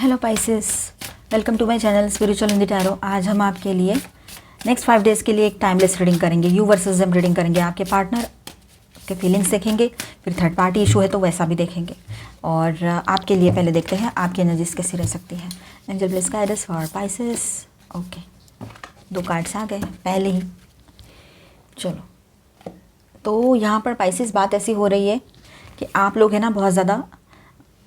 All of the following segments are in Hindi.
Hello Pisces, welcome to my channel spiritual in the tarot. आज हम आपके लिए नेक्स्ट 5 डेज़ के लिए एक टाइमलेस रीडिंग करेंगे। यू वर्सेस देम रीडिंग करेंगे। आपके पार्टनर के फीलिंग्स देखेंगे, फिर थर्ड पार्टी इशू है तो वैसा भी देखेंगे। और आपके लिए पहले देखते हैं आपकी एनर्जीज कैसी रह सकती है। Angel please guide us for Pisces. Okay, 2 cards आ गए पहले ही। चलो, तो यहाँ पर पाइसेस बात ऐसी हो रही है कि आप लोग हैं ना बहुत ज़्यादा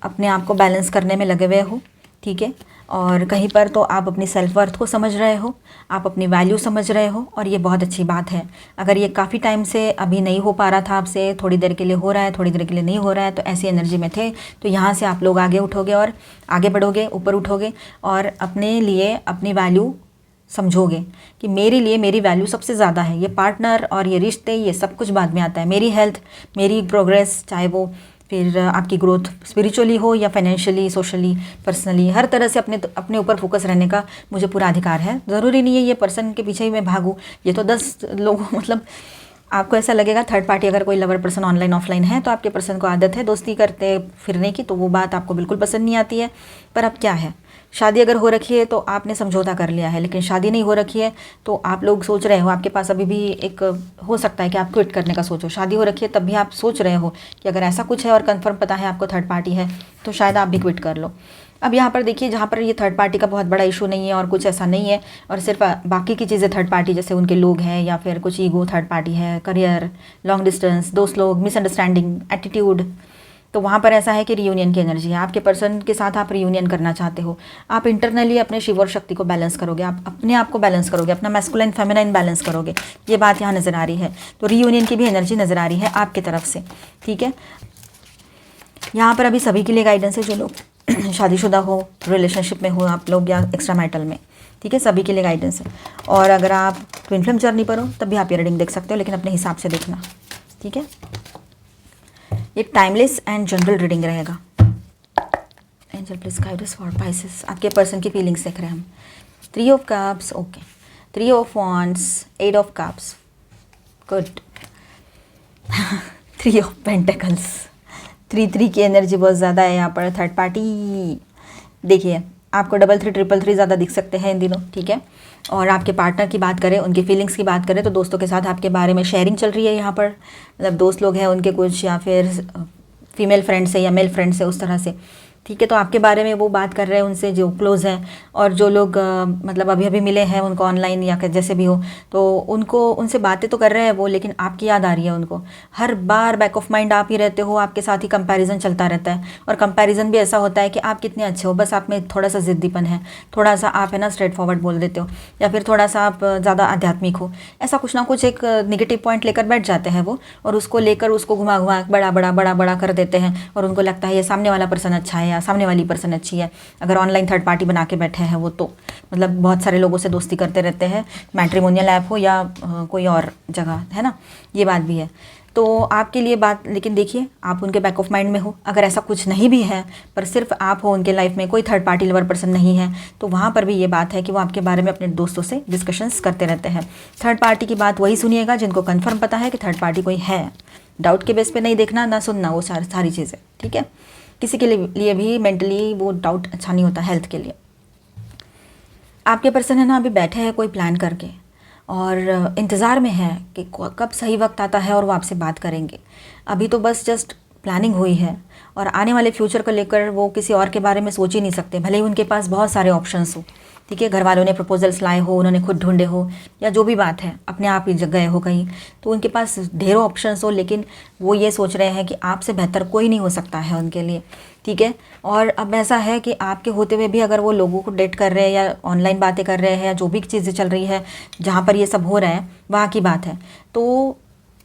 अपने आप को बैलेंस करने में लगे हुए हो, ठीक है। और कहीं पर तो आप अपनी सेल्फ वर्थ को समझ रहे हो, आप अपनी वैल्यू समझ रहे हो, और ये बहुत अच्छी बात है। अगर ये काफ़ी टाइम से अभी नहीं हो पा रहा था आपसे, थोड़ी देर के लिए हो रहा है, थोड़ी देर के लिए नहीं हो रहा है, तो ऐसी एनर्जी में थे, तो यहाँ से आप लोग आगे उठोगे और आगे बढ़ोगे, ऊपर उठोगे और अपने लिए अपनी वैल्यू समझोगे कि मेरे लिए मेरी वैल्यू सबसे ज़्यादा है। ये पार्टनर और ये रिश्ते, ये सब कुछ बाद में आता है। मेरी हेल्थ, मेरी प्रोग्रेस, चाहे वो फिर आपकी ग्रोथ स्पिरिचुअली हो या फाइनेंशियली, सोशली, पर्सनली, हर तरह से अपने ऊपर फोकस रहने का मुझे पूरा अधिकार है। ज़रूरी नहीं है ये पर्सन के पीछे ही मैं भागूँ। ये तो 10 लोग मतलब आपको ऐसा लगेगा थर्ड पार्टी अगर कोई लवर पर्सन ऑनलाइन ऑफलाइन है तो आपके पर्सन को आदत है दोस्ती करते फिरने की, तो वो बात आपको बिल्कुल पसंद नहीं आती है। पर अब क्या है, शादी अगर हो रखी है तो आपने समझौता कर लिया है, लेकिन शादी नहीं हो रखी है तो आप लोग सोच रहे हो, आपके पास अभी भी एक हो सकता है कि आप क्विट करने का सोचो। शादी हो रखी है तब भी आप सोच रहे हो कि अगर ऐसा कुछ है और कंफर्म पता है आपको थर्ड पार्टी है तो शायद आप भी क्विट कर लो। अब यहाँ पर देखिए, जहाँ पर ये थर्ड पार्टी का बहुत बड़ा इशू नहीं है और कुछ ऐसा नहीं है, और सिर्फ बाकी की चीज़ें थर्ड पार्टी जैसे उनके लोग हैं या फिर कुछ ईगो थर्ड पार्टी है, करियर, लॉन्ग डिस्टेंस, दोस्त लोग, मिसअंडरस्टैंडिंग, एटीट्यूड, तो वहाँ पर ऐसा है कि रियूनियन की एनर्जी है। आपके पर्सन के साथ आप रियूनियन करना चाहते हो। आप इंटरनली अपने शिव और शक्ति को बैलेंस करोगे, आप अपने आप को बैलेंस करोगे, अपना मैस्कुलाइन फेमिनाइन बैलेंस करोगे। ये बात यहाँ नज़र आ रही है। तो रियूनियन की भी एनर्जी नज़र आ रही है आपकी तरफ से, ठीक है। यहाँ पर अभी सभी के लिए गाइडेंस है, जो लोग शादीशुदा हो, रिलेशनशिप में हो आप लोग, या एक्स्ट्रा मैरिटल में, ठीक है, सभी के लिए गाइडेंस है। और अगर आप ट्विन फ्लेम जर्नी पर हो तब भी आप ये रीडिंग देख सकते हो, लेकिन अपने हिसाब से देखना, ठीक है। ये टाइमलेस एंड जनरल रीडिंग रहेगा। Angel please guide us for Pisces. आपके पर्सन की फीलिंग्स देख रहे हैं हम। 3 of cups, okay, 3 of wands, 8 of cups, good. 3 of pentacles, 3 की एनर्जी बहुत ज़्यादा है यहाँ पर। थर्ड पार्टी देखिए, आपको 33 333 ज़्यादा दिख सकते हैं इन दिनों, ठीक है। और आपके पार्टनर की बात करें, उनकी फीलिंग्स की बात करें, तो दोस्तों के साथ आपके बारे में शेयरिंग चल रही है यहाँ पर। मतलब दोस्त लोग हैं उनके कुछ, या फिर फीमेल फ्रेंड से या मेल फ्रेंड से, उस तरह से, ठीक है। तो आपके बारे में वो बात कर रहे हैं उनसे जो क्लोज़ हैं, और जो लोग मतलब अभी अभी मिले हैं उनको ऑनलाइन या जैसे भी हो, तो उनको उनसे बातें तो कर रहे हैं वो, लेकिन आपकी याद आ रही है उनको। हर बार बैक ऑफ माइंड आप ही रहते हो, आपके साथ ही कंपैरिजन चलता रहता है। और कंपैरिजन भी ऐसा होता है कि आप कितने अच्छे हो, बस आप में थोड़ा सा ज़िद्दीपन है, थोड़ा सा आप है ना स्ट्रेट फॉरवर्ड बोल देते हो, या फिर थोड़ा सा आप ज़्यादा आध्यात्मिक हो। ऐसा कुछ ना कुछ एक निगेटिव पॉइंट लेकर बैठ जाते हैं वो, और उसको लेकर उसको घुमा घुमा बड़ा बड़ा बड़ा बड़ा कर देते हैं, और उनको लगता है ये सामने वाला पर्सन अच्छा है या सामने वाली पर्सन अच्छी है। अगर ऑनलाइन थर्ड पार्टी बना के बैठे हैं वो, तो मतलब बहुत सारे लोगों से दोस्ती करते रहते हैं, मैट्रिमोनियल ऐप हो या कोई और जगह, है ना, ये बात भी है। तो आपके लिए बात, लेकिन देखिए आप उनके बैक ऑफ माइंड में हो। अगर ऐसा कुछ नहीं भी है, पर सिर्फ आप हो उनके लाइफ में, कोई थर्ड पार्टी लवर पर्सन नहीं है, तो वहाँ पर भी ये बात है कि वो आपके बारे में अपने दोस्तों से डिस्कशंस करते रहते हैं। थर्ड पार्टी की बात वही सुनिएगा जिनको कन्फर्म पता है कि थर्ड पार्टी कोई है। डाउट के बेस पे नहीं देखना, ना सुनना वो सारी चीज़ें, ठीक है। किसी के लिए भी मेंटली वो डाउट अच्छा नहीं होता हेल्थ के लिए। आपके पर्सन है ना अभी बैठे हैं कोई प्लान करके, और इंतज़ार में है कि कब सही वक्त आता है और वो आपसे बात करेंगे। अभी तो बस जस्ट प्लानिंग हुई है, और आने वाले फ्यूचर को लेकर वो किसी और के बारे में सोच ही नहीं सकते, भले ही उनके पास बहुत सारे ऑप्शंस हो, ठीक है। घर वालों ने प्रपोजल्स लाए हो, उन्होंने खुद ढूंढे हो, या जो भी बात है, अपने आप ही गए हो कहीं, तो उनके पास ढेरों ऑप्शंस हो, लेकिन वो ये सोच रहे हैं कि आपसे बेहतर कोई नहीं हो सकता है उनके लिए, ठीक है। और अब ऐसा है कि आपके होते हुए भी अगर वो लोगों को डेट कर रहे हैं या ऑनलाइन बातें कर रहे हैं, या जो भी चीज़ें चल रही है जहाँ पर ये सब हो रहा है वहाँ की बात है, तो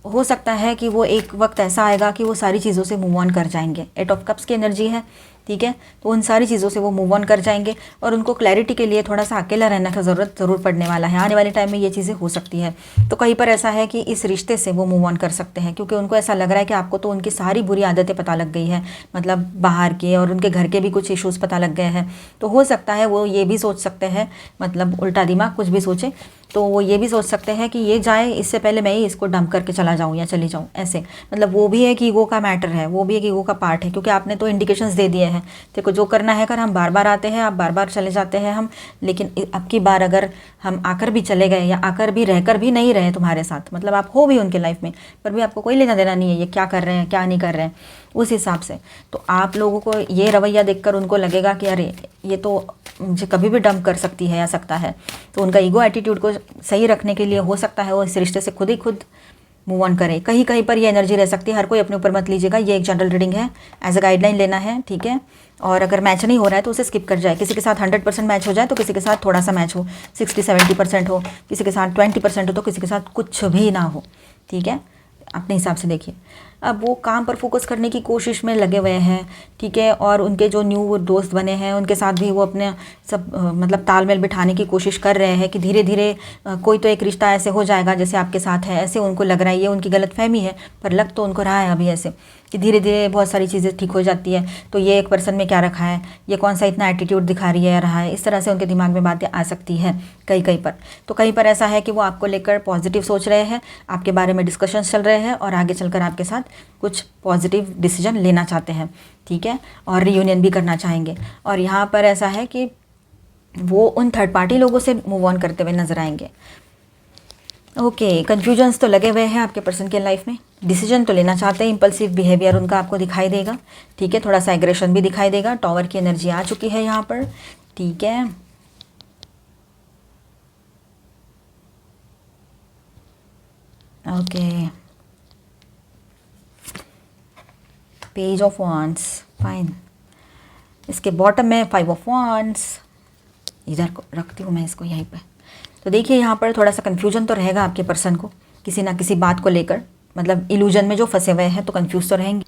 हो सकता है कि वो एक वक्त ऐसा आएगा कि वो सारी चीज़ों से मूव ऑन कर जाएंगे। 8 ऑफ कप्स की एनर्जी है, ठीक है। तो उन सारी चीज़ों से वो मूव ऑन कर जाएंगे, और उनको क्लैरिटी के लिए थोड़ा सा अकेला रहने का ज़रूरत ज़रूर पड़ने वाला है। आने वाले टाइम में ये चीज़ें हो सकती है। तो कहीं पर ऐसा है कि इस रिश्ते से वो मूव ऑन कर सकते हैं, क्योंकि उनको ऐसा लग रहा है कि आपको तो उनकी सारी बुरी आदतें पता लग गई है, मतलब बाहर के और उनके घर के भी कुछ इश्यूज़ पता लग गए हैं। तो हो सकता है वो ये भी सोच सकते हैं, मतलब उल्टा दिमाग कुछ भी सोचे तो वो ये भी सोच सकते हैं कि ये जाए इससे पहले मैं ही इसको डंप करके चला जाऊँ या चली जाऊँ, ऐसे। मतलब वो भी एक ईगो का मैटर है, वो भी एक ईगो का पार्ट है, क्योंकि आपने तो इंडिकेशंस दे दिए हैं, देखो जो करना है कर, हम बार बार आते हैं, आप बार बार चले जाते हैं हम, लेकिन अब की बार अगर हम आकर भी चले गए या आकर भी रहकर भी नहीं रहे तुम्हारे साथ, मतलब आप हो भी उनके लाइफ में पर भी आपको कोई लेना देना नहीं है ये क्या कर रहे हैं क्या नहीं कर रहे हैं, उस हिसाब से तो आप लोगों को ये रवैया देखकर उनको लगेगा कि अरे ये तो मुझे कभी भी डंप कर सकती है या सकता है। तो उनका ईगो एटीट्यूड को सही रखने के लिए हो सकता है वो इस रिश्ते से खुद ही खुद मूव ऑन करें। कहीं कहीं पर ये एनर्जी रह सकती है, हर कोई अपने ऊपर मत लीजिएगा, ये एक जनरल रीडिंग है, एज अ गाइडलाइन लेना है, ठीक है। और अगर मैच नहीं हो रहा है तो उसे स्किप कर जाए, किसी के साथ 100% मैच हो जाए तो किसी के साथ थोड़ा सा मैच हो, 60-70% हो, किसी के साथ 20% हो तो किसी के साथ कुछ भी ना हो, ठीक है, अपने हिसाब से देखिए। अब वो काम पर फोकस करने की कोशिश में लगे हुए हैं, ठीक है, और उनके जो न्यू दोस्त बने हैं उनके साथ भी वो अपने सब मतलब तालमेल बिठाने की कोशिश कर रहे हैं कि धीरे धीरे कोई तो एक रिश्ता ऐसे हो जाएगा जैसे आपके साथ है, ऐसे उनको लग रहा है, ये उनकी गलतफहमी है पर लग तो उनको रहा है अभी ऐसे कि धीरे धीरे बहुत सारी चीज़ें ठीक हो जाती है। तो ये एक पर्सन में क्या रखा है, ये कौन सा इतना एटीट्यूड दिखा रही है रहा है, इस तरह से उनके दिमाग में बातें आ सकती है कहीं कहीं पर। तो कहीं पर ऐसा है कि वो आपको लेकर पॉजिटिव सोच रहे हैं, आपके बारे में डिस्कशंस चल रहे हैं और आगे चलकर आपके साथ कुछ पॉजिटिव डिसीजन लेना चाहते हैं, ठीक है, और रीयूनियन भी करना चाहेंगे। और यहाँ पर ऐसा है कि वो उन थर्ड पार्टी लोगों से मूव ऑन करते हुए नजर आएंगे। ओके, कन्फ्यूजन्स तो लगे हुए हैं आपके पर्सन के लाइफ में, डिसीजन तो लेना चाहते हैं, इंपल्सिव बिहेवियर उनका आपको दिखाई देगा, ठीक है, थोड़ा सा एग्रेशन भी दिखाई देगा, टॉवर की एनर्जी आ चुकी है यहाँ पर, ठीक है। Okay, page of wands, fine. इसके बॉटम में 5 ऑफ वांड्स, इधर को रखती हूँ मैं इसको यहीं पे। तो देखिए यहाँ पर थोड़ा सा कन्फ्यूजन तो रहेगा आपके पर्सन को किसी ना किसी बात को लेकर, मतलब इल्यूजन में जो फंसे हुए हैं तो कंफ्यूज तो रहेंगे,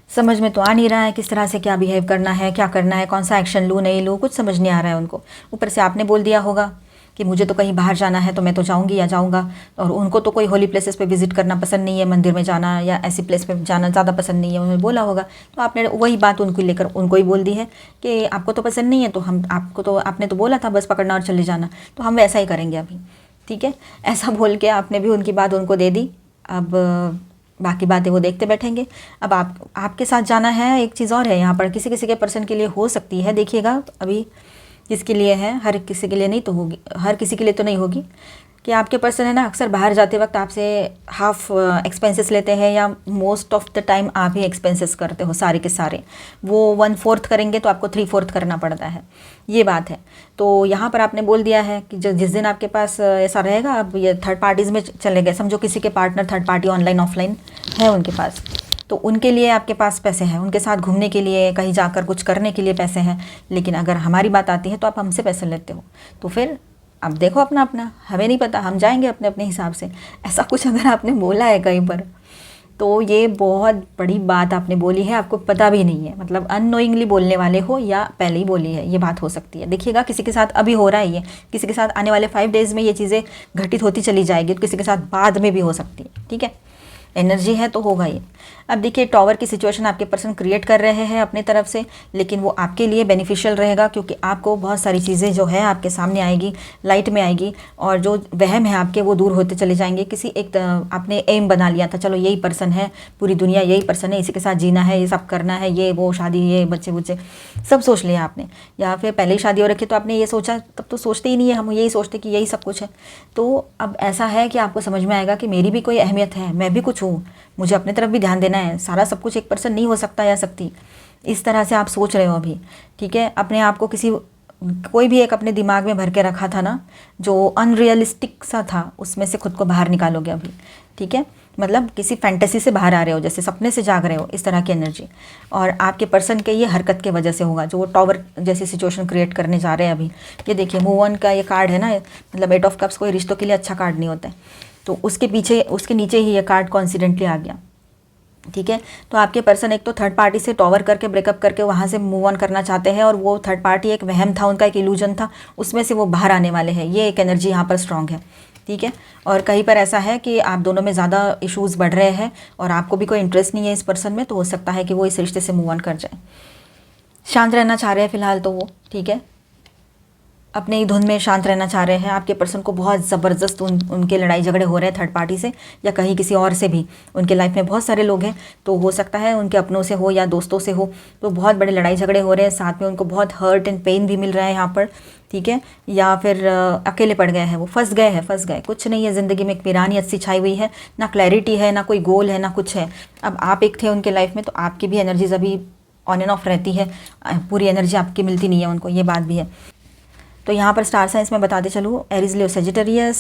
समझ में तो आ नहीं रहा है किस तरह से क्या बिहेव करना है, क्या करना है, कौन सा एक्शन लूँ नहीं लूँ, कुछ समझ नहीं आ रहा है उनको। ऊपर से आपने बोल दिया होगा कि मुझे तो कहीं बाहर जाना है तो मैं तो जाऊंगी या जाऊंगा, और उनको तो कोई होली प्लेसेस पे विजिट करना पसंद नहीं है, मंदिर में जाना या ऐसी प्लेस पे जाना ज़्यादा पसंद नहीं है, उन्होंने बोला होगा। तो आपने वही बात उनको लेकर उनको ही बोल दी है कि आपको तो पसंद नहीं है तो हम आपको तो आपने तो बोला था बस पकड़ना और चले जाना, तो हम वैसा ही करेंगे अभी, ठीक है। ऐसा बोल के आपने भी उनकी बात उनको दे दी। अब बाकी बातें वो देखते बैठेंगे। अब आपके साथ जाना है, एक चीज़ और है यहाँ पर, किसी किसी के पर्सन के लिए हो सकती है, देखिएगा अभी किसके लिए है, हर किसी के लिए नहीं तो होगी, हर किसी के लिए तो नहीं होगी, कि आपके पर्सन है ना अक्सर बाहर जाते वक्त आपसे हाफ एक्सपेंसेस लेते हैं या मोस्ट ऑफ द टाइम आप ही एक्सपेंसेस करते हो सारे के सारे, वो 1/4 करेंगे तो आपको 3/4 करना पड़ता है, ये बात है। तो यहाँ पर आपने बोल दिया है कि जिस दिन आपके पास ऐसा रहेगा, अब ये थर्ड पार्टीज़ में चले गए, समझो किसी के partner third party online offline है उनके पास, तो उनके लिए आपके पास पैसे हैं, उनके साथ घूमने के लिए कहीं जाकर कुछ करने के लिए पैसे हैं, लेकिन अगर हमारी बात आती है तो आप हमसे पैसे लेते हो, तो फिर अब देखो अपना अपना, हमें नहीं पता, हम जाएंगे अपने अपने हिसाब से, ऐसा कुछ अगर आपने बोला है कहीं पर तो ये बहुत बड़ी बात आपने बोली है, आपको पता भी नहीं है, मतलब अननोइंगली बोलने वाले हो या पहले ही बोली है, ये बात हो सकती है। देखिएगा किसी के साथ अभी हो रहा है ये, किसी के साथ आने वाले 5 डेज़ में ये चीज़ें घटित होती चली जाएगी, तो किसी के साथ बाद में भी हो सकती है, ठीक है, एनर्जी है तो होगा ये। अब देखिए टॉवर की सिचुएशन आपके पर्सन क्रिएट कर रहे हैं अपने तरफ से, लेकिन वो आपके लिए बेनिफिशियल रहेगा, क्योंकि आपको बहुत सारी चीज़ें जो है आपके सामने आएगी, लाइट में आएगी, और जो वहम है आपके वो दूर होते चले जाएंगे। किसी एक आपने एम बना लिया था, चलो यही पर्सन है, पूरी दुनिया यही पर्सन है, इसी के साथ जीना है, ये सब करना है, ये वो शादी, ये बच्चे बुच्चे सब सोच लिया आपने, या फिर पहले ही शादी हो रखी तो आपने ये सोचा, तब तो सोचते ही नहीं है, हम यही सोचते कि यही सब कुछ है। तो अब ऐसा है कि आपको समझ में आएगा कि मेरी भी कोई अहमियत है, मैं भी कुछ हूँ, मुझे अपने तरफ भी ध्यान देना है, सारा सब कुछ एक पर्सन नहीं हो सकता या सकती, इस तरह से आप सोच रहे हो अभी, ठीक है। अपने आप को कोई भी एक अपने दिमाग में भर के रखा था ना जो अनरियलिस्टिक सा था, उसमें से खुद को बाहर निकालोगे अभी, ठीक है, मतलब किसी फैंटेसी से बाहर आ रहे हो, जैसे सपने से जाग रहे हो, इस तरह की एनर्जी। और आपके पर्सन के ये हरकत के वजह से होगा, जो वो टॉवर जैसी सिचुएशन क्रिएट करने जा रहे हैं अभी। ये देखिए मूव ऑन का ये कार्ड है ना, मतलब 8 ऑफ कप्स कोई रिश्तों के लिए अच्छा कार्ड नहीं होता है, तो उसके पीछे उसके नीचे ही ये कार्ड कॉन्सिडेंटली आ गया, ठीक है। तो आपके पर्सन एक तो थर्ड पार्टी से टॉवर करके ब्रेकअप करके वहाँ से मूव ऑन करना चाहते हैं, और वो थर्ड पार्टी एक वहम था उनका, एक इल्यूजन था, उसमें से वो बाहर आने वाले हैं, ये एक एनर्जी यहाँ पर स्ट्रांग है, ठीक है। और कहीं पर ऐसा है कि आप दोनों में ज़्यादा इश्यूज़ बढ़ रहे हैं और आपको भी कोई इंटरेस्ट नहीं है इस पर्सन में, तो हो सकता है कि वो इस रिश्ते से मूव ऑन कर जाए, शांत रहना चाह रहे हैं फिलहाल तो वो, ठीक है। अपने ही धुन में शांत रहना चाह रहे हैं। आपके पर्सन को बहुत ज़बरदस्त उनके लड़ाई झगड़े हो रहे हैं थर्ड पार्टी से या कहीं किसी और से भी। उनके लाइफ में बहुत सारे लोग हैं, तो हो सकता है उनके अपनों से हो या दोस्तों से हो, तो बहुत बड़े लड़ाई झगड़े हो रहे हैं। साथ में उनको बहुत हर्ट एंड पेन भी मिल रहा है यहाँ पर, ठीक है। या फिर अकेले पड़ गए हैं, वो फंस गए, कुछ नहीं है ज़िंदगी में, एक वीरानियत सी छाई हुई है, ना क्लैरिटी है, ना कोई गोल है, ना कुछ है। अब आप एक थे उनके लाइफ में, तो आपकी भी एनर्जीज अभी ऑन एंड ऑफ रहती है, पूरी एनर्जी आपकी मिलती नहीं है उनको, ये बात भी है। तो यहाँ पर स्टार साइंस में बताते चलूँ, Aries, Leo, Sagittarius,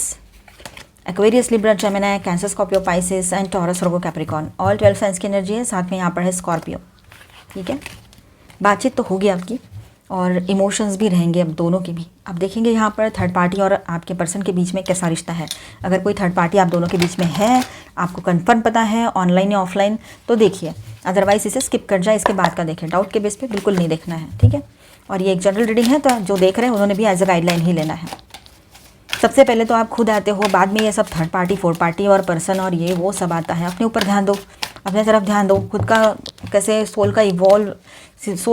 Aquarius, Libra, Gemini, cancer, Scorpio, Pisces and taurus, Virgo, Capricorn, all 12 science की एनर्जी है। साथ में यहाँ पर है स्कॉर्पियो, ठीक है। बातचीत तो होगी आपकी और इमोशंस भी रहेंगे अब दोनों के भी। आप देखेंगे यहाँ पर थर्ड पार्टी और आपके पर्सन के बीच में कैसा रिश्ता है। अगर कोई थर्ड पार्टी आप दोनों के बीच में है, आपको कन्फर्म पता है ऑनलाइन या ऑफलाइन, तो देखिए, अदरवाइज इसे स्किप कर जाए, इसके बाद का देखें, डाउट के बेस पे बिल्कुल नहीं देखना है, ठीक है। और ये एक जनरल रीडिंग है, तो जो देख रहे हैं उन्होंने भी एज अ गाइडलाइन ही लेना है। सबसे पहले तो आप खुद आते हो, बाद में ये सब थर्ड पार्टी, फोर्थ पार्टी और पर्सन और ये वो सब आता है। अपने ऊपर ध्यान दो, अपने तरफ ध्यान दो, खुद का कैसे सोल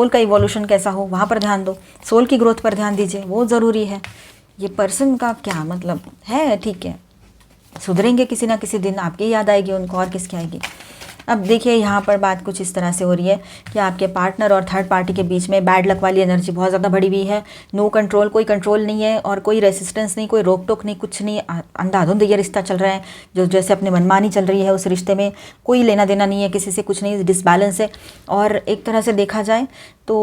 का इवोल्यूशन कैसा हो, वहाँ पर ध्यान दो, सोल की ग्रोथ पर ध्यान दीजिए, वो ज़रूरी है। ये पर्सन का क्या मतलब है, ठीक है, सुधरेंगे किसी ना किसी दिन, आपकी याद आएगी उनको, और किसकी आएगी। अब देखिए यहाँ पर बात कुछ इस तरह से हो रही है कि आपके पार्टनर और थर्ड पार्टी के बीच में बैड लक वाली एनर्जी बहुत ज़्यादा बढ़ी हुई है। नो कंट्रोल, कोई कंट्रोल नहीं है और कोई रेसिस्टेंस नहीं, कोई रोक टोक नहीं, कुछ नहीं, अंधाधुंध ये रिश्ता चल रहा है, जो जैसे अपने मनमानी चल रही है। उस रिश्ते में कोई लेना देना नहीं है किसी से, कुछ नहीं, डिसबैलेंस है। और एक तरह से देखा जाए तो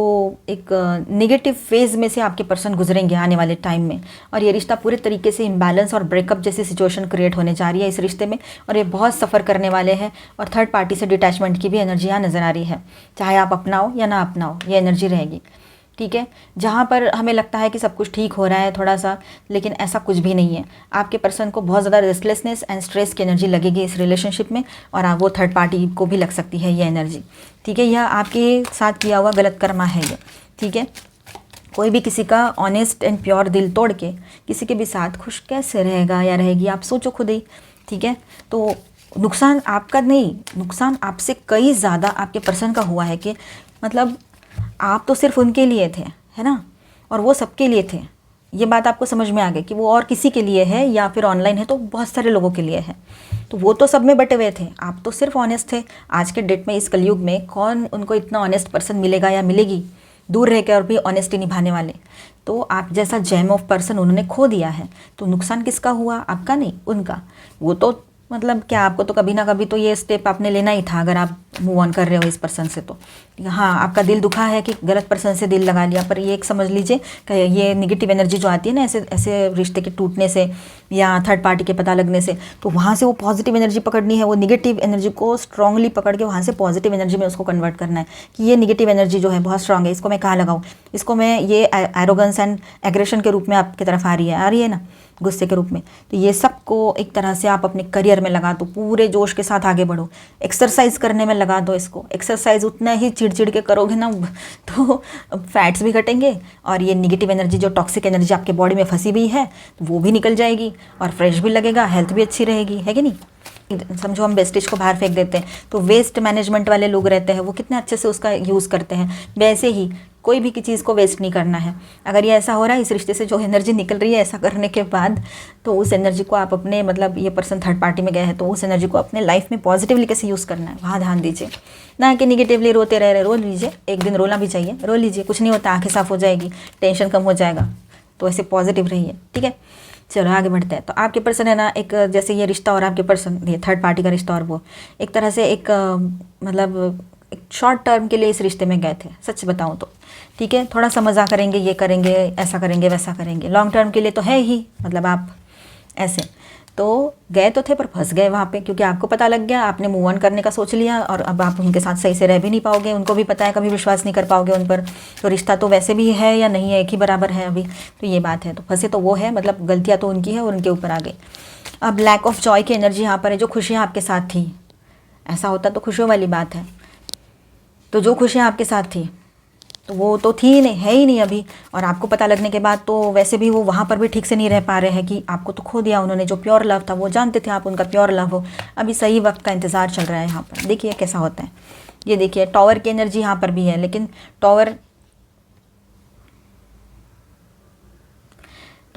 एक नेगेटिव फेज़ में से आपके पर्सन गुजरेंगे आने वाले टाइम में, और ये रिश्ता पूरे तरीके से इम्बैलेंस और ब्रेकअप जैसी सिचुएशन क्रिएट होने जा रही है इस रिश्ते में, और ये बहुत सफ़र करने वाले हैं। और थर्ड पार्टी से डिटैचमेंट की भी एनर्जी यहाँ नज़र आ रही है, चाहे आप अपनाओ या ना अपनाओ, ये एनर्जी रहेगी, ठीक है। जहाँ पर हमें लगता है कि सब कुछ ठीक हो रहा है थोड़ा सा, लेकिन ऐसा कुछ भी नहीं है। आपके पर्सन को बहुत ज़्यादा रेस्टलेसनेस एंड स्ट्रेस की एनर्जी लगेगी इस रिलेशनशिप में, और वो थर्ड पार्टी को भी लग सकती है ये एनर्जी, ठीक है। यह आपके साथ किया हुआ गलत कर्मा है ये, ठीक है। कोई भी किसी का ऑनेस्ट एंड प्योर दिल तोड़ के किसी के भी साथ खुश कैसे रहेगा या रहेगी, आप सोचो खुद ही, ठीक है। तो नुकसान आपका नहीं, नुकसान आपसे कई ज़्यादा आपके पर्सन का हुआ है कि मतलब आप तो सिर्फ उनके लिए थे, है ना, और वो सबके लिए थे। ये बात आपको समझ में आ गई कि वो और किसी के लिए है या फिर ऑनलाइन है तो बहुत सारे लोगों के लिए है। तो वो तो सब में बटे हुए थे, आप तो सिर्फ ऑनेस्ट थे। आज के डेट में, इस कलयुग में, कौन उनको इतना ऑनेस्ट पर्सन मिलेगा या मिलेगी दूर रह के और भी ऑनेस्टी निभाने वाले। तो आप जैसा जेम ऑफ पर्सन उन्होंने खो दिया है, तो नुकसान किसका हुआ, आपका नहीं, उनका। वो तो मतलब क्या, आपको तो कभी ना कभी तो ये स्टेप आपने लेना ही था अगर आप मूव ऑन कर रहे हो इस पर्सन से। तो हाँ, आपका दिल दुखा है कि गलत पर्सन से दिल लगा लिया, पर ये एक समझ लीजिए कि ये नेगेटिव एनर्जी जो आती है ना ऐसे रिश्ते के टूटने से या थर्ड पार्टी के पता लगने से, तो वहाँ से वो पॉजिटिव एनर्जी पकड़नी है, वो नेगेटिव एनर्जी को स्ट्रांगली पकड़ के वहाँ से पॉजिटिव एनर्जी में उसको कन्वर्ट करना है कि ये नेगेटिव एनर्जी जो है बहुत स्ट्रांग है, इसको मैं कहाँ लगाऊँ, इसको मैं ये एरोगेंस एंड एग्रेशन के रूप में आपकी तरफ आ रही है ना, गुस्से के रूप में। तो ये सब को एक तरह से आप अपने करियर में लगा दो, पूरे जोश के साथ आगे बढ़ो, एक्सरसाइज करने में लगा दो इसको। एक्सरसाइज उतना ही चिड़चिड़ के करोगे ना तो फैट्स भी घटेंगे और ये नेगेटिव एनर्जी, जो टॉक्सिक एनर्जी आपके बॉडी में फंसी हुई है, तो वो भी निकल जाएगी और फ्रेश भी लगेगा, हेल्थ भी अच्छी रहेगी, है कि नहीं। समझो हम वेस्टेज को बाहर फेंक देते हैं, तो वेस्ट मैनेजमेंट वाले लोग रहते हैं वो कितने अच्छे से उसका यूज़ करते हैं। वैसे ही कोई भी चीज़ को वेस्ट नहीं करना है। अगर ये ऐसा हो रहा है इस रिश्ते से, जो एनर्जी निकल रही है ऐसा करने के बाद, तो उस एनर्जी को आप अपने, मतलब ये पर्सन थर्ड पार्टी में गए हैं, तो उस एनर्जी को अपने लाइफ में पॉजिटिवली कैसे यूज़ करना है, वहाँ ध्यान दीजिए, ना कि निगेटिवली रोते रह रहे। रो लीजिए, एक दिन रोना भी चाहिए, रो लीजिए, कुछ नहीं होता, आंखें साफ हो जाएगी, टेंशन कम हो जाएगा। तो ऐसे पॉजिटिव रहिए, ठीक है। चलो आगे बढ़ते हैं। तो आपके पर्सन है ना, एक जैसे ये रिश्ता और आपके पर्सन, ये थर्ड पार्टी का रिश्ता, और वो एक तरह से एक मतलब एक शॉर्ट टर्म के लिए इस रिश्ते में गए थे, सच बताऊं तो, ठीक है। थोड़ा सा मज़ा करेंगे, ये करेंगे, ऐसा करेंगे, वैसा करेंगे, लॉन्ग टर्म के लिए तो है ही, मतलब आप ऐसे तो गए तो थे पर फंस गए वहाँ पे, क्योंकि आपको पता लग गया, आपने मूव ऑन करने का सोच लिया और अब आप उनके साथ सही से रह भी नहीं पाओगे, उनको भी पता है, कभी विश्वास नहीं कर पाओगे उन पर। तो रिश्ता तो वैसे भी है या नहीं है, एक ही बराबर है अभी, तो ये बात है। तो फंसे तो वो है, मतलब गलतियाँ तो उनकी है और उनके ऊपर आ गई। अब लैक ऑफ जॉय की एनर्जी यहाँ पर है, जो खुशियाँ आपके साथ थी, ऐसा होता तो खुशियों वाली बात है, तो जो खुशियाँ आपके साथ थी तो वो तो थी ही नहीं, है ही नहीं अभी। और आपको पता लगने के बाद तो वैसे भी वो वहाँ पर भी ठीक से नहीं रह पा रहे हैं कि आपको तो खो दिया उन्होंने। जो प्योर लव था वो जानते थे आप उनका प्योर लव हो, अभी सही वक्त का इंतज़ार चल रहा है यहाँ पर। देखिए कैसा होता है, ये देखिए टॉवर की एनर्जी यहाँ पर भी है, लेकिन टॉवर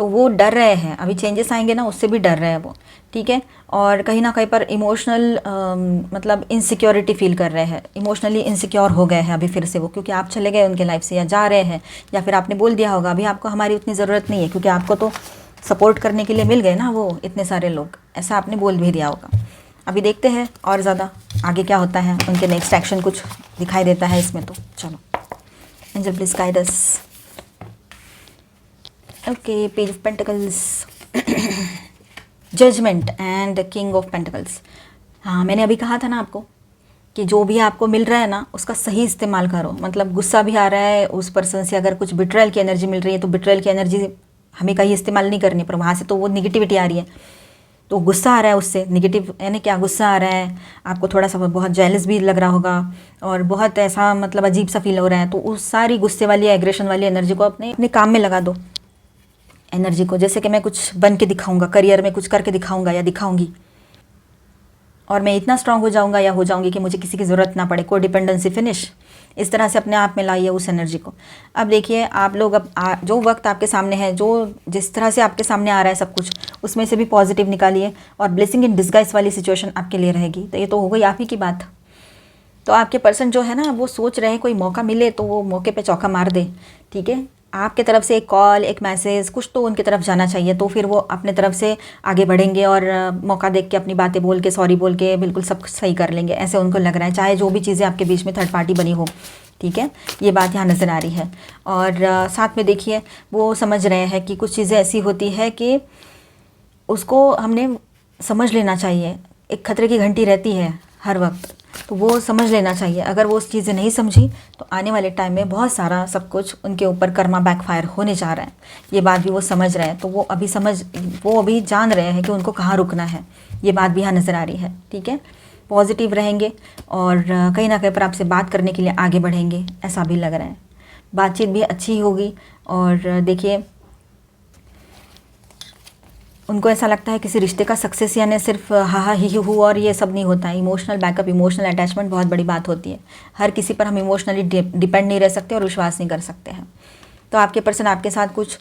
तो वो डर रहे हैं, अभी चेंजेस आएंगे ना उससे भी डर रहे हैं वो, ठीक है। और कहीं ना कहीं पर इमोशनल मतलब इनसिक्योरिटी फील कर रहे हैं, इमोशनली इनसिक्योर हो गए हैं अभी फिर से वो, क्योंकि आप चले गए उनके लाइफ से या जा रहे हैं, या फिर आपने बोल दिया होगा अभी आपको हमारी उतनी ज़रूरत नहीं है, क्योंकि आपको तो सपोर्ट करने के लिए मिल गए ना वो इतने सारे लोग, ऐसा आपने बोल भी दिया होगा। अभी देखते हैं और ज़्यादा आगे क्या होता है, उनके नेक्स्ट एक्शन कुछ दिखाई देता है इसमें। तो चलो angel please guide us. Okay, page of pentacles, judgement and king of pentacles. हाँ, मैंने अभी कहा था ना आपको कि जो भी आपको मिल रहा है ना उसका सही इस्तेमाल करो। मतलब गुस्सा भी आ रहा है उस पर्सन से, अगर कुछ बिट्रेयल की एनर्जी मिल रही है तो बिट्रेयल की एनर्जी हमें कहीं इस्तेमाल नहीं करनी, पर वहाँ से तो वो निगेटिविटी आ रही है, तो गुस्सा आ रहा है उससे, निगेटिव यानी क्या, गुस्सा आ रहा है आपको, थोड़ा सा बहुत जेलस भी लग रहा होगा और बहुत ऐसा मतलब अजीब सा फील हो रहा है, तो उस सारी गुस्से वाली एग्रेशन वाली एनर्जी को अपने अपने काम में लगा दो एनर्जी को। जैसे कि मैं कुछ बन के दिखाऊंगा, करियर में कुछ करके दिखाऊंगा या दिखाऊंगी, और मैं इतना स्ट्रांग हो जाऊंगा या हो जाऊंगी कि मुझे किसी की ज़रूरत ना पड़े, कोई डिपेंडेंसी फिनिश, इस तरह से अपने आप में लाइए उस एनर्जी को। अब देखिए आप लोग, अब जो वक्त आपके सामने है, जो जिस तरह से आपके सामने आ रहा है सब कुछ, उसमें से भी पॉजिटिव निकालिए, और ब्लेसिंग इन डिस्गाइज वाली सिचुएशन आपके लिए रहेगी। तो ये तो हो गई आप ही की बात। तो आपके पर्सन जो है ना वो सोच रहे हैं कोई मौका मिले तो वो मौके पे चौका मार दे, ठीक है। आपके तरफ से एक कॉल, एक मैसेज, कुछ तो उनकी तरफ जाना चाहिए, तो फिर वो अपने तरफ से आगे बढ़ेंगे और मौका देख के अपनी बातें बोल के, सॉरी बोल के बिल्कुल सब सही कर लेंगे, ऐसे उनको लग रहा है, चाहे जो भी चीज़ें आपके बीच में थर्ड पार्टी बनी हो, ठीक है। ये बात यहाँ नज़र आ रही है। और साथ में देखिए वो समझ रहे हैं कि कुछ चीज़ें ऐसी होती है कि उसको हमने समझ लेना चाहिए, एक खतरे की घंटी रहती है हर वक्त, तो वो समझ लेना चाहिए। अगर वो उस चीज़ें नहीं समझी तो आने वाले टाइम में बहुत सारा सब कुछ उनके ऊपर कर्मा बैकफायर होने जा रहा है, ये बात भी वो समझ रहे हैं। तो वो अभी जान रहे हैं कि उनको कहाँ रुकना है, ये बात भी यहाँ नज़र आ रही है, ठीक है। पॉजिटिव रहेंगे और कहीं ना कहीं पर आपसे बात करने के लिए आगे बढ़ेंगे, ऐसा भी लग रहा है। बातचीत भी अच्छी होगी, और देखिए उनको ऐसा लगता है किसी रिश्ते का सक्सेस यानी सिर्फ हा हा ही हू और ये सब नहीं होता है। इमोशनल बैकअप, इमोशनल अटैचमेंट बहुत बड़ी बात होती है। हर किसी पर हम इमोशनली डिपेंड नहीं रह सकते और विश्वास नहीं कर सकते हैं। तो आपके पर्सन आपके साथ कुछ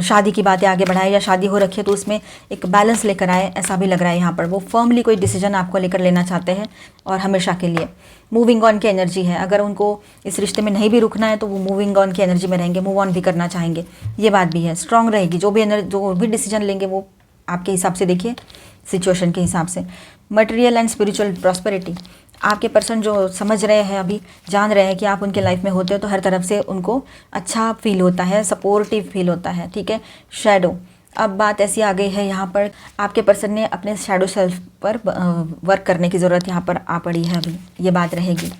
शादी की बातें आगे बढ़ाए, या शादी हो रखी है तो उसमें एक बैलेंस लेकर आए, ऐसा भी लग रहा है यहाँ पर। वो फर्मली कोई डिसीजन आपको लेकर लेना चाहते हैं और हमेशा के लिए। मूविंग ऑन की एनर्जी है, अगर उनको इस रिश्ते में नहीं भी रुकना है तो वो मूविंग ऑन की एनर्जी में रहेंगे, मूव ऑन भी करना चाहेंगे, ये बात भी है। स्ट्रांग रहेगी, जो भी डिसीजन लेंगे वो आपके हिसाब से, देखिए सिचुएशन के हिसाब से। मटेरियल एंड स्पिरिचुअल प्रॉस्पेरिटी, आपके पर्सन जो समझ रहे हैं, अभी जान रहे हैं कि आप उनके लाइफ में होते हो तो हर तरफ से उनको अच्छा फील होता है, सपोर्टिव फील होता है, ठीक है। शैडो, अब बात ऐसी आ गई है यहाँ पर, आपके पर्सन ने अपने शैडो सेल्फ पर वर्क करने की ज़रूरत यहाँ पर आ पड़ी है, अभी ये बात रहेगी।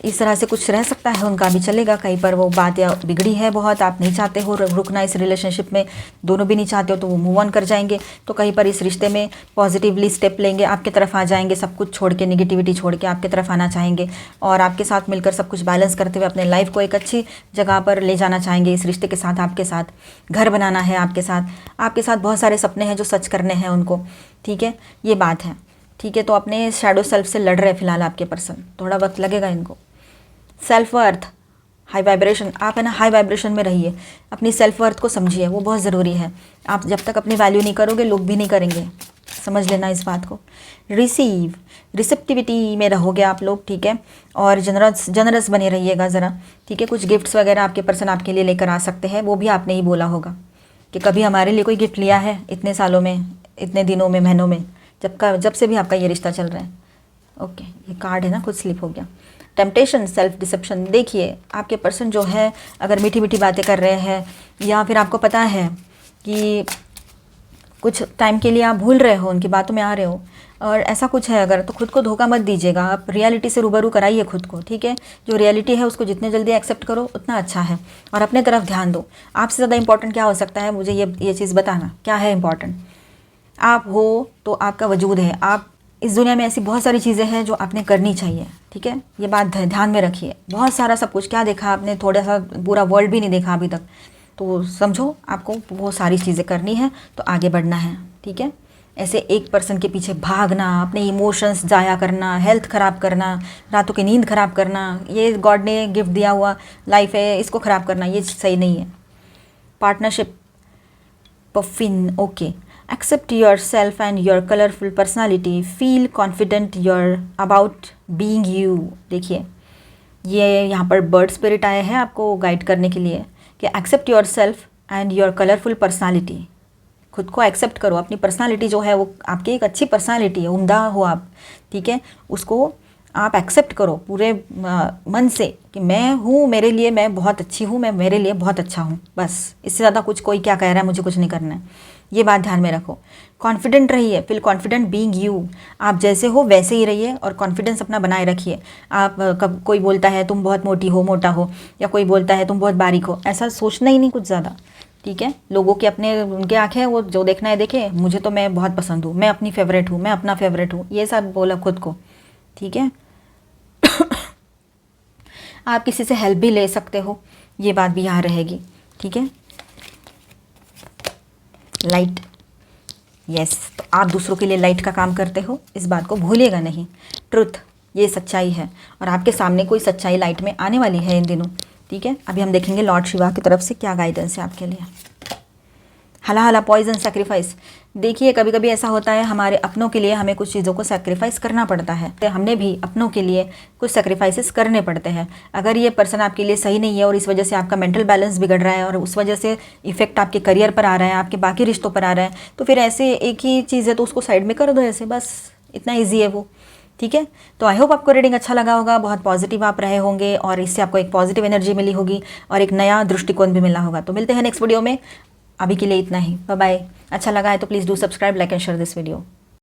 इस तरह से कुछ रह सकता है उनका, भी चलेगा। कहीं पर वो बात या बिगड़ी है बहुत, आप नहीं चाहते हो रुकना इस रिलेशनशिप में, दोनों भी नहीं चाहते हो, तो वो मूव ऑन कर जाएंगे। तो कहीं पर इस रिश्ते में पॉजिटिवली स्टेप लेंगे, आपके तरफ आ जाएंगे, सब कुछ छोड़ के, निगेटिविटी छोड़ के आपके तरफ आना चाहेंगे, और आपके साथ मिलकर सब कुछ बैलेंस करते हुए अपने लाइफ को एक अच्छी जगह पर ले जाना चाहेंगे। इस रिश्ते के साथ आपके साथ घर बनाना है, आपके साथ बहुत सारे सपने हैं जो सच करने हैं उनको, ठीक है, ये बात है, ठीक है। तो अपने शैडो सेल्फ से लड़ रहे फिलहाल आपके पर्सन, थोड़ा वक्त लगेगा इनको। सेल्फ वर्थ, हाई वाइब्रेशन, आप है ना हाई वाइब्रेशन में रहिए, अपनी सेल्फ वर्थ को समझिए, वो बहुत ज़रूरी है। आप जब तक अपनी वैल्यू नहीं करोगे लोग भी नहीं करेंगे, समझ लेना इस बात को। रिसेप्टिविटी में रहोगे आप लोग, ठीक है, और जनरस बने रहिएगा ज़रा, ठीक है। कुछ गिफ्ट्स वगैरह आपके पर्सन आपके लिए लेकर आ सकते हैं, वो भी आपने ही बोला होगा कि कभी हमारे लिए कोई गिफ्ट लिया है इतने सालों में, इतने दिनों में, महीनों में, जब से भी आपका ये रिश्ता चल रहा है। ओके, ये कार्ड है ना, खुद स्लिप हो गया। टेम्पटेशन, सेल्फ डिसेप्शन, देखिए आपके पर्सन जो है अगर मीठी मीठी बातें कर रहे हैं, या फिर आपको पता है कि कुछ टाइम के लिए आप भूल रहे हो, उनकी बातों में आ रहे हो, और ऐसा कुछ है अगर, तो खुद को धोखा मत दीजिएगा, आप रियलिटी से रूबरू कराइए खुद को, ठीक है। जो रियलिटी है उसको जितने जल्दी एक्सेप्ट करो उतना अच्छा है, और अपने तरफ ध्यान दो। आपसे ज़्यादा इंपॉर्टेंट क्या हो सकता है, मुझे ये चीज़ बताना, क्या है इंपॉर्टेंट। आप हो तो आपका वजूद है, आप इस दुनिया में ऐसी बहुत सारी चीज़ें हैं जो आपने करनी चाहिए, ठीक है, ये बात ध्यान में रखिए। बहुत सारा सब कुछ, क्या देखा आपने, थोड़ा सा पूरा वर्ल्ड भी नहीं देखा अभी तक, तो समझो आपको वो सारी चीज़ें करनी है, तो आगे बढ़ना है, ठीक है। ऐसे एक पर्सन के पीछे भागना, अपने इमोशंस ज़ाया करना, हेल्थ ख़राब करना, रातों की नींद ख़राब करना, ये गॉड ने गिफ्ट दिया हुआ लाइफ है, इसको ख़राब करना, ये सही नहीं है। पार्टनरशिप, पफिन, okay. Accept yourself and your colourful personality, feel confident your about being you. देखिए ये यहाँ पर बर्ड स्पिरिट आए हैं आपको गाइड करने के लिए कि accept yourself and your colourful personality. खुद को एक्सेप्ट करो, अपनी पर्सनालिटी जो है वो आपकी एक अच्छी पर्सनालिटी है, उम्दा हो आप, ठीक है, उसको आप एक्सेप्ट करो पूरे मन से कि मैं हूँ, मेरे लिए मैं बहुत अच्छी हूँ, मैं मेरे लिए बहुत अच्छा हूँ, बस इससे ज़्यादा कुछ कोई क्या कह रहा है मुझे कुछ नहीं करना है, ये बात ध्यान में रखो। कॉन्फिडेंट रहिए, फील कॉन्फिडेंट बीइंग यू, आप जैसे हो वैसे ही रहिए और कॉन्फिडेंस अपना बनाए रखिए। आप कब कोई बोलता है तुम बहुत मोटी हो, मोटा हो, या कोई बोलता है तुम बहुत बारीक हो, ऐसा सोचना ही नहीं कुछ ज़्यादा, ठीक है। लोगों की अपने उनके आँखें वो जो देखना है देखे, मुझे तो मैं बहुत पसंद हूँ, मैं अपनी फेवरेट हूँ, मैं अपना फेवरेट हूँ, ये सब बोला खुद को, ठीक है। आप किसी से हेल्प भी ले सकते हो, ये बात भी यहाँ रहेगी, ठीक है। लाइट, यस, तो आप दूसरों के लिए लाइट का काम करते हो, इस बात को भूलिएगा नहीं। ट्रुथ, ये सच्चाई है और आपके सामने कोई सच्चाई लाइट में आने वाली है इन दिनों, ठीक है। अभी हम देखेंगे लॉर्ड शिवा की तरफ से क्या गाइडेंस है आपके लिए। हला हला पॉइजन सेक्रीफाइस, देखिए कभी कभी ऐसा होता है हमारे अपनों के लिए हमें कुछ चीज़ों को सेक्रीफाइस करना पड़ता है, तो हमने भी अपनों के लिए कुछ सेक्रीफाइसेस करने पड़ते हैं। अगर ये पर्सन आपके लिए सही नहीं है और इस वजह से आपका मेंटल बैलेंस बिगड़ रहा है और उस वजह से इफेक्ट आपके करियर पर आ रहा है, आपके बाकी रिश्तों पर आ रहा है, तो फिर ऐसे एक ही चीज़ है तो उसको साइड में कर दो, ऐसे बस इतना ईजी है वो, ठीक है। तो आई होप आपको रीडिंग अच्छा लगा होगा, बहुत पॉजिटिव आप रहे होंगे और इससे आपको एक पॉजिटिव एनर्जी मिली होगी और एक नया दृष्टिकोण भी मिला होगा। तो मिलते हैं नेक्स्ट वीडियो में, अभी के लिए इतना ही, बाय बाय। अच्छा लगा है तो please do subscribe, like and share this video.